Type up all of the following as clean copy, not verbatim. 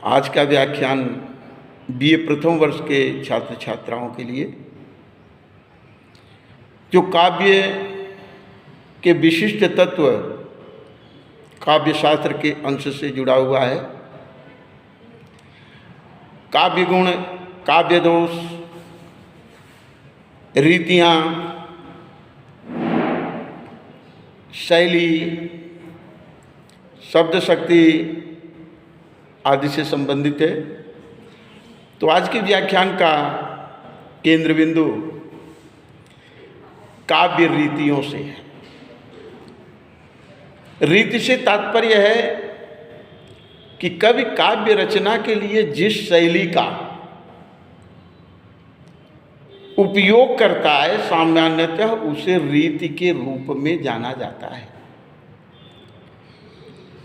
आज का व्याख्यान बीए प्रथम वर्ष के छात्र छात्राओं के लिए जो काव्य के विशिष्ट तत्व काव्य शास्त्र के अंश से जुड़ा हुआ है। काव्य गुण, काव्य दोष, रीतियाँ, शैली, शब्द शक्ति आदि से संबंधित है। तो आज के व्याख्यान का केंद्र बिंदु काव्य रीतियों से है। रीति से तात्पर्य है कि कवि काव्य रचना के लिए जिस शैली का उपयोग करता है सामान्यतः उसे रीति के रूप में जाना जाता है।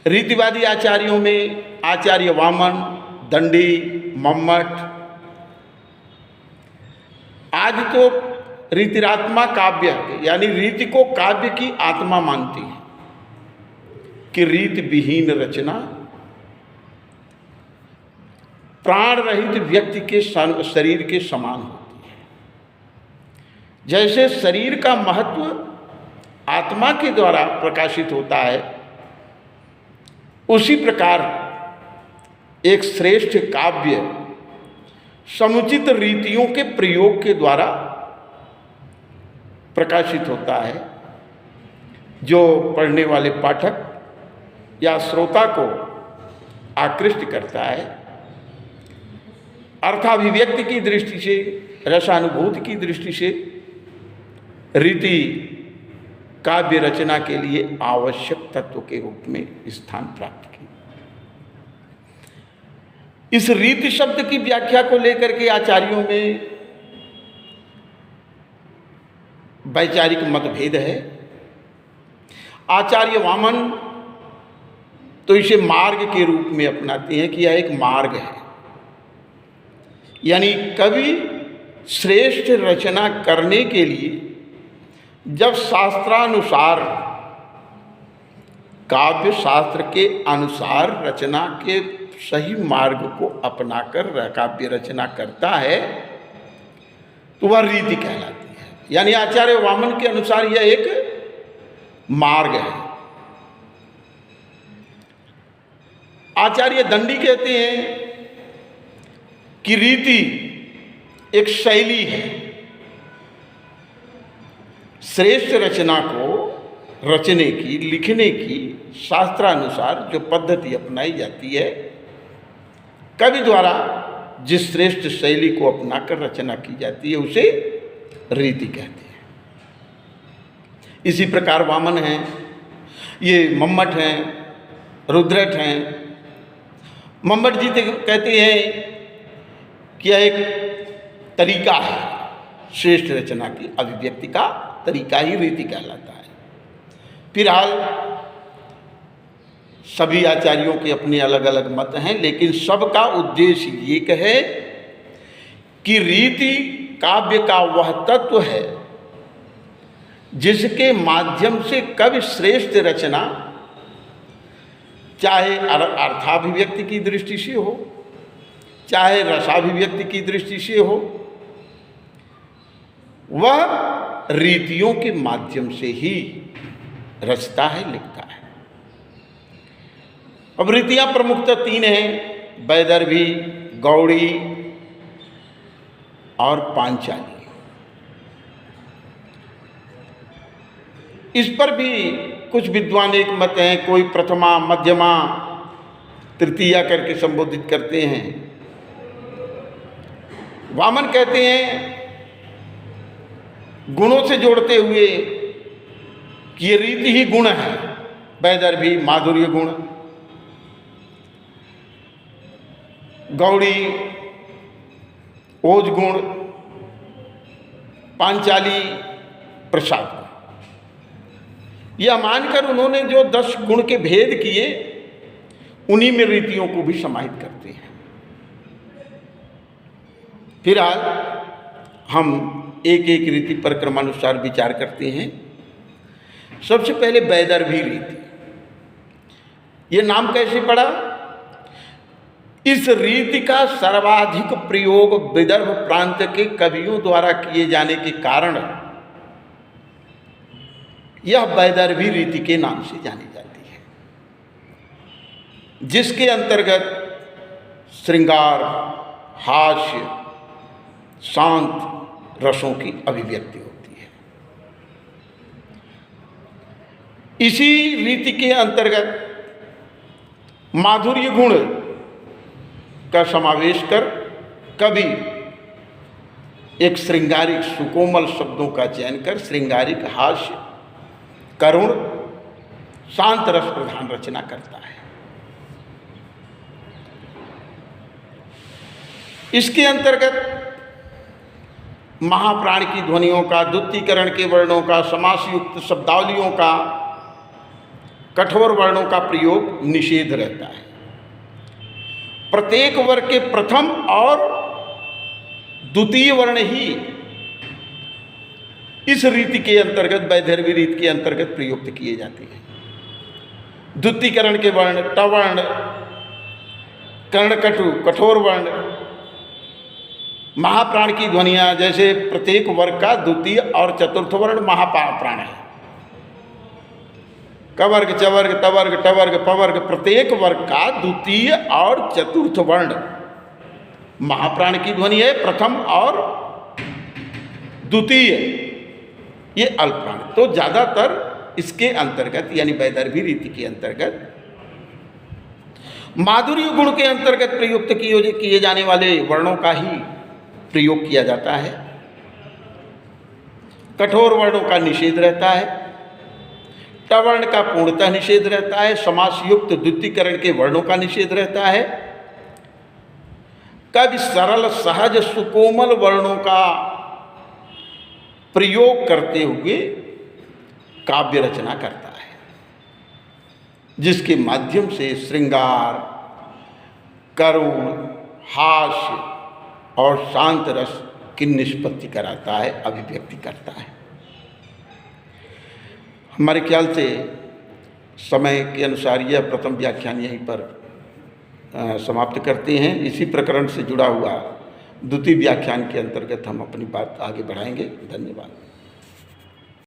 रीतिवादी आचार्यों में आचार्य वामन, दंडी, मम्मट आज तो रीतिरात्मा काव्य यानी रीति को काव्य की आत्मा मानती है कि रीति विहीन रचना प्राण रहित व्यक्ति के शरीर के समान होती है। जैसे शरीर का महत्व आत्मा के द्वारा प्रकाशित होता है, उसी प्रकार एक श्रेष्ठ काव्य समुचित रीतियों के प्रयोग के द्वारा प्रकाशित होता है, जो पढ़ने वाले पाठक या श्रोता को आकृष्ट करता है। अर्थाभिव्यक्ति की दृष्टि से, रसानुभूति की दृष्टि से रीति काव्य रचना के लिए आवश्यक तत्व के रूप में स्थान प्राप्त की। इस रीति शब्द की व्याख्या को लेकर के आचार्यों में वैचारिक मतभेद है। आचार्य वामन तो इसे मार्ग के रूप में अपनाते हैं कि यह एक मार्ग है, यानी कवि श्रेष्ठ रचना करने के लिए जब शास्त्रानुसार काव्य शास्त्र के अनुसार रचना के सही मार्ग को अपनाकर काव्य रचना करता है तो वह रीति कहलाती है। यानी आचार्य वामन के अनुसार यह एक मार्ग है। आचार्य दंडी कहते हैं कि रीति एक शैली है। श्रेष्ठ रचना को रचने की, लिखने की शास्त्रानुसार जो पद्धति अपनाई जाती है, कवि द्वारा जिस श्रेष्ठ शैली को अपनाकर रचना की जाती है उसे रीति कहते हैं। इसी प्रकार वामन हैं, ये मम्मट हैं, रुद्रट हैं। मम्मट जी कहते हैं कि यह एक तरीका है, श्रेष्ठ रचना की अभिव्यक्ति का तरीका ही रीति कहलाता है। फिलहाल सभी आचार्यों के अपने अलग अलग मत हैं, लेकिन सबका उद्देश्य ये है कि रीति काव्य का वह तत्व है जिसके माध्यम से कवि श्रेष्ठ रचना, चाहे अर्थाभिव्यक्ति की दृष्टि से हो, चाहे रसाभिव्यक्ति की दृष्टि से हो, वह रीतियों के माध्यम से ही रचता है, लिखता है। अब रीतियां प्रमुखतः तीन हैं: वैदर्भी, गौड़ी और पांचाली। इस पर भी कुछ विद्वान एक मत हैं, कोई प्रथमा, मध्यमा, तृतीया करके संबोधित करते हैं। वामन कहते हैं गुणों से जोड़ते हुए कि ये रीति ही गुण है। वैदर्भी माधुर्य गुण, गौड़ी ओज गुण, पांचाली प्रसाद गुण। यह मानकर उन्होंने जो 10 गुण के भेद किए, उन्हीं में रीतियों को भी समाहित करते हैं। फिलहाल हम एक एक रीति पर क्रमानुसार विचार करते हैं। सबसे पहले वैदर्भी रीति। ये नाम कैसे पड़ा? इस रीति का सर्वाधिक प्रयोग विदर्भ प्रांत के कवियों द्वारा किए जाने के कारण यह वैदर्भी रीति के नाम से जानी जाती है, जिसके अंतर्गत श्रृंगार, हास्य, शांत रसों की अभिव्यक्ति होती है। इसी रीति के अंतर्गत माधुर्य गुण का समावेश कर कवि एक श्रृंगारिक सुकोमल शब्दों का चयन कर श्रृंगारिक, हास्य, करुण, शांत रस प्रधान रचना करता है। इसके अंतर्गत महाप्राण की ध्वनियों का, द्युतीकरण के वर्णों का, समास युक्त शब्दावलियों का, कठोर वर्णों का प्रयोग निषेध रहता है। प्रत्येक वर्ग के प्रथम और द्वितीय वर्ण ही इस रीति के अंतर्गत, वैदर्भी रीति के अंतर्गत प्रयुक्त किए जाते हैं। द्युतीकरण के वर्ण टवर्ण, कर्णकटु, कठोर वर्ण, महाप्राण की ध्वनियाँ, जैसे प्रत्येक वर्ग का द्वितीय और चतुर्थ वर्ण महाप्राण है। कवर्ग, चवर्ग, तवर्ग, टवर्ग, पवर्ग, प्रत्येक वर्ग का द्वितीय और चतुर्थ वर्ण महाप्राण की ध्वनि है। प्रथम और द्वितीय ये अल्पप्राण। तो ज़्यादातर इसके अंतर्गत यानी वैदर्भी रीति के अंतर्गत माधुर्य गुण के अंतर्गत प्रयुक्त किए जाने वाले वर्णों का ही प्रयोग किया जाता है। कठोर वर्णों का निषेध रहता है, टवर्ण का पूर्णतः निषेध रहता है, समास युक्त द्युतीकरण के वर्णों का निषेध रहता है। कवि सरल, सहज, सुकोमल वर्णों का प्रयोग करते हुए काव्य रचना करता है, जिसके माध्यम से श्रृंगार, करुण, हास्य और शांत रस की निष्पत्ति कराता है, अभिव्यक्ति करता है। हमारे ख्याल से समय के अनुसार यह प्रथम व्याख्यान यहीं पर समाप्त करते हैं। इसी प्रकरण से जुड़ा हुआ द्वितीय व्याख्यान के अंतर्गत हम अपनी बात आगे बढ़ाएंगे। धन्यवाद।